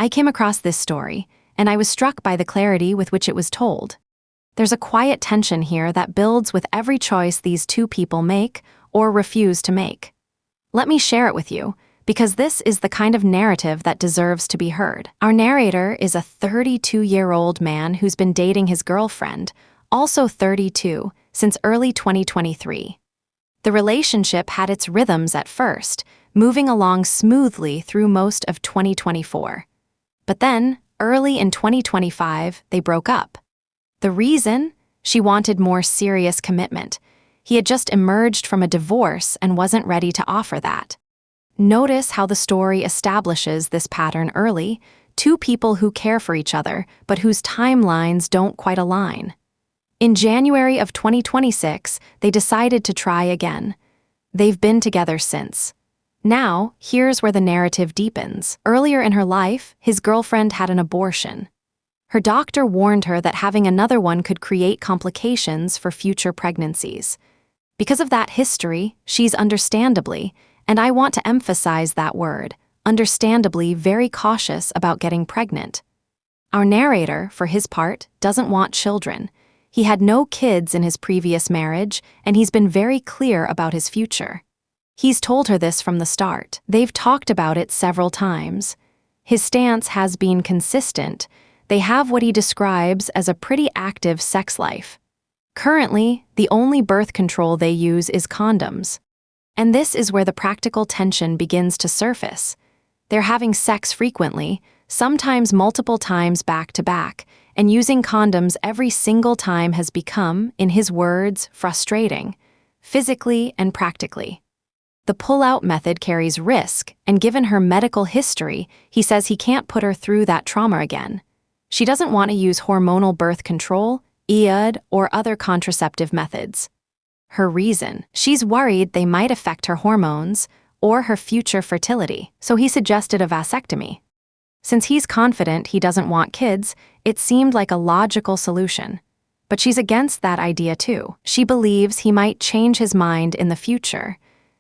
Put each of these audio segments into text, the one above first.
I came across this story, and I was struck by the clarity with which it was told. There's a quiet tension here that builds with every choice these two people make or refuse to make. Let me share it with you, because this is the kind of narrative that deserves to be heard. Our narrator is a 32-year-old man who's been dating his girlfriend, also 32, since early 2023. The relationship had its rhythms at first, moving along smoothly through most of 2024. But then, early in 2025, they broke up. The reason? She wanted more serious commitment. He had just emerged from a divorce and wasn't ready to offer that. Notice how the story establishes this pattern early: two people who care for each other, but whose timelines don't quite align. In January of 2026, they decided to try again. They've been together since. Now, here's where the narrative deepens. Earlier in her life, his girlfriend had an abortion. Her doctor warned her that having another one could create complications for future pregnancies. Because of that history, she's understandably, and I want to emphasize that word, understandably very cautious about getting pregnant. Our narrator, for his part, doesn't want children. He had no kids in his previous marriage, and he's been very clear about his future. He's told her this from the start. They've talked about it several times. His stance has been consistent. They have what he describes as a pretty active sex life. Currently, the only birth control they use is condoms. And this is where the practical tension begins to surface. They're having sex frequently, sometimes multiple times back to back, and using condoms every single time has become, in his words, frustrating, physically and practically. The pull-out method carries risk, and given her medical history, he says he can't put her through that trauma again. She doesn't want to use hormonal birth control, AITA, or other contraceptive methods. Her reason: she's worried they might affect her hormones or her future fertility, so he suggested a vasectomy. Since he's confident he doesn't want kids, it seemed like a logical solution. But she's against that idea too. She believes he might change his mind in the future.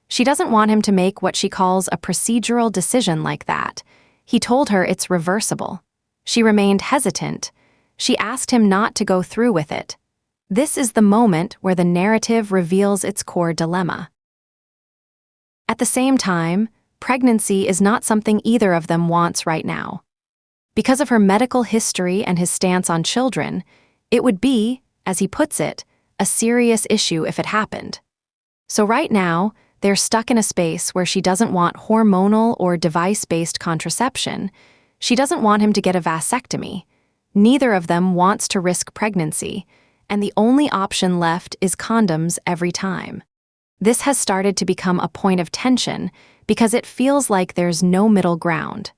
She doesn't want him to make what she calls a procedural decision like that. He told her it's reversible. She remained hesitant. She asked him not to go through with it. This is the moment where the narrative reveals its core dilemma. At the same time, pregnancy is not something either of them wants right now. Because of her medical history and his stance on children, it would be, as he puts it, a serious issue if it happened. So right now, they're stuck in a space where she doesn't want hormonal or device-based contraception. She doesn't want him to get a vasectomy. Neither of them wants to risk pregnancy, and the only option left is condoms every time. This has started to become a point of tension because it feels like there's no middle ground.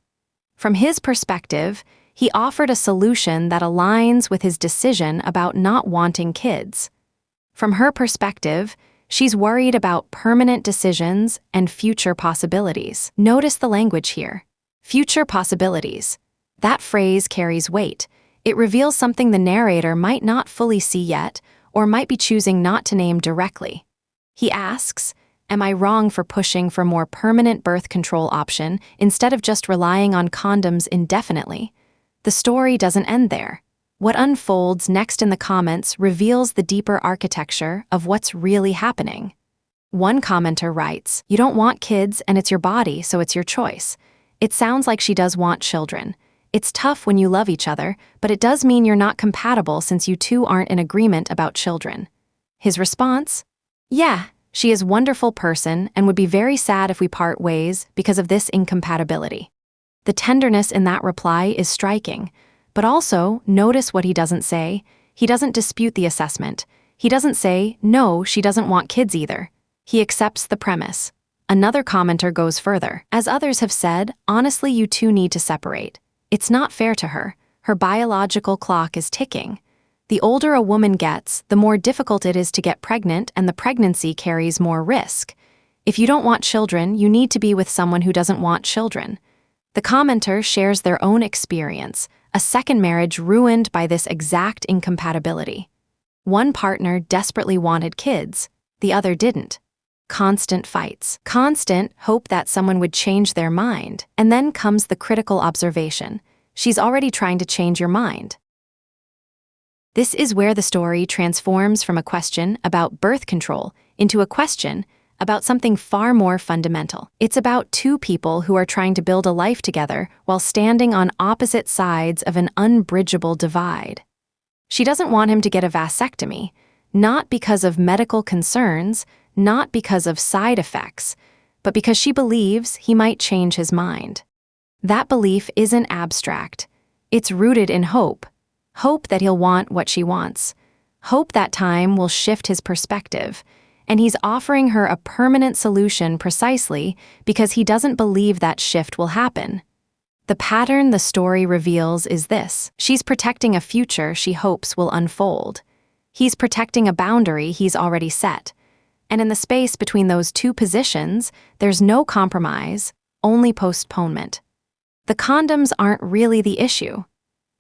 From his perspective, he offered a solution that aligns with his decision about not wanting kids. From her perspective, she's worried about permanent decisions and future possibilities. Notice the language here. Future possibilities. That phrase carries weight. It reveals something the narrator might not fully see yet, or might be choosing not to name directly. He asks, "Am I wrong for pushing for a more permanent birth control option instead of just relying on condoms indefinitely?" The story doesn't end there. What unfolds next in the comments reveals the deeper architecture of what's really happening. One commenter writes, "You don't want kids and it's your body, so it's your choice. It sounds like she does want children. It's tough when you love each other, but it does mean you're not compatible since you two aren't in agreement about children." His response? "Yeah, she is a wonderful person and would be very sad if we part ways because of this incompatibility." The tenderness in that reply is striking. But also, notice what he doesn't say. He doesn't dispute the assessment. He doesn't say, "No, she doesn't want kids either." He accepts the premise. Another commenter goes further. "As others have said, honestly, you two need to separate. It's not fair to her. Her biological clock is ticking. The older a woman gets, the more difficult it is to get pregnant, and the pregnancy carries more risk. If you don't want children, you need to be with someone who doesn't want children." The commenter shares their own experience, a second marriage ruined by this exact incompatibility. One partner desperately wanted kids, the other didn't. Constant fights, constant hope that someone would change their mind, and then comes the critical observation. She's already trying to change your mind. This is where the story transforms from a question about birth control into a question about something far more fundamental. It's about two people who are trying to build a life together while standing on opposite sides of an unbridgeable divide. She doesn't want him to get a vasectomy, not because of medical concerns, not because of side effects, but because she believes he might change his mind. That belief isn't abstract. It's rooted in hope. Hope that he'll want what she wants. Hope that time will shift his perspective. And he's offering her a permanent solution precisely because he doesn't believe that shift will happen. The pattern the story reveals is this: she's protecting a future she hopes will unfold. He's protecting a boundary he's already set. And in the space between those two positions, there's no compromise, only postponement. The condoms aren't really the issue.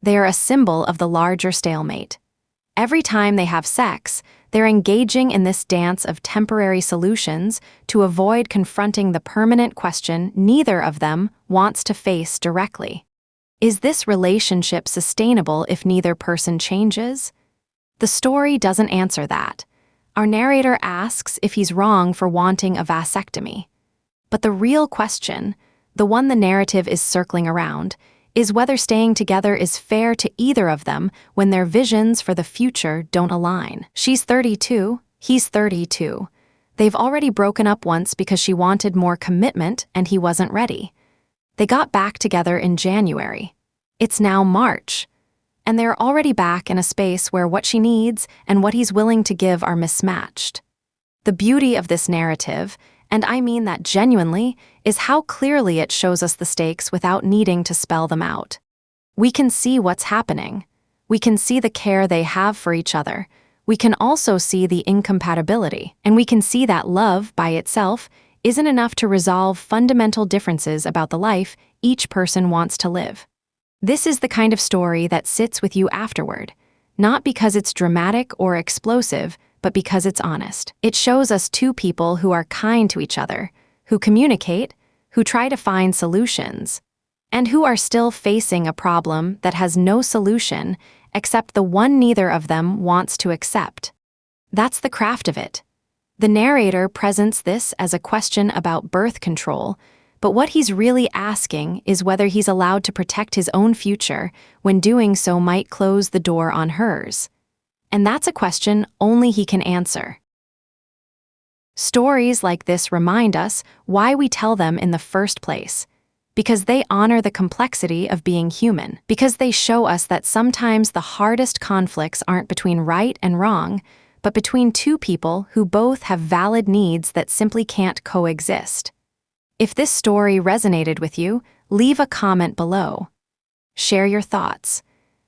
They are a symbol of the larger stalemate. Every time they have sex, they're engaging in this dance of temporary solutions to avoid confronting the permanent question neither of them wants to face directly. Is this relationship sustainable if neither person changes? The story doesn't answer that. Our narrator asks if he's wrong for wanting a vasectomy. But the real question, the one the narrative is circling around, is whether staying together is fair to either of them when their visions for the future don't align. She's 32, he's 32. They've already broken up once because she wanted more commitment and he wasn't ready. They got back together in January. It's now March. And they're already back in a space where what she needs and what he's willing to give are mismatched. The beauty of this narrative, and I mean that genuinely, is how clearly it shows us the stakes without needing to spell them out. We can see what's happening. We can see the care they have for each other. We can also see the incompatibility, and we can see that love, by itself, isn't enough to resolve fundamental differences about the life each person wants to live. This is the kind of story that sits with you afterward, not because it's dramatic or explosive, but because it's honest. It shows us two people who are kind to each other, who communicate, who try to find solutions, and who are still facing a problem that has no solution except the one neither of them wants to accept. That's the craft of it. The narrator presents this as a question about birth control, but what he's really asking is whether he's allowed to protect his own future when doing so might close the door on hers. And that's a question only he can answer. Stories like this remind us why we tell them in the first place, because they honor the complexity of being human, because they show us that sometimes the hardest conflicts aren't between right and wrong, but between two people who both have valid needs that simply can't coexist. If this story resonated with you, leave a comment below. Share your thoughts.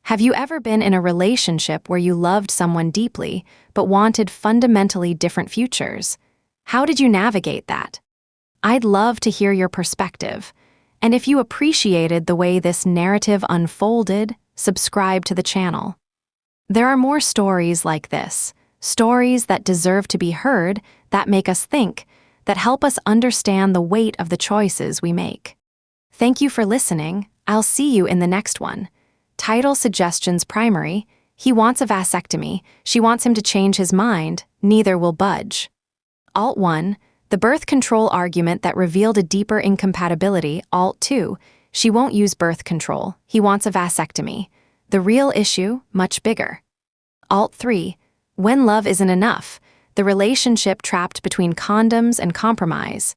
Have you ever been in a relationship where you loved someone deeply but wanted fundamentally different futures? How did you navigate that? I'd love to hear your perspective. And if you appreciated the way this narrative unfolded, subscribe to the channel. There are more stories like this, stories that deserve to be heard, that make us think, that help us understand the weight of the choices we make. Thank you for listening. I'll see you in the next one. Title suggestions primary: he wants a vasectomy, she wants him to change his mind, neither will budge. Alt 1, the birth control argument that revealed a deeper incompatibility. Alt 2, she won't use birth control, he wants a vasectomy. The real issue, much bigger. Alt 3, when love isn't enough, the relationship trapped between condoms and compromise.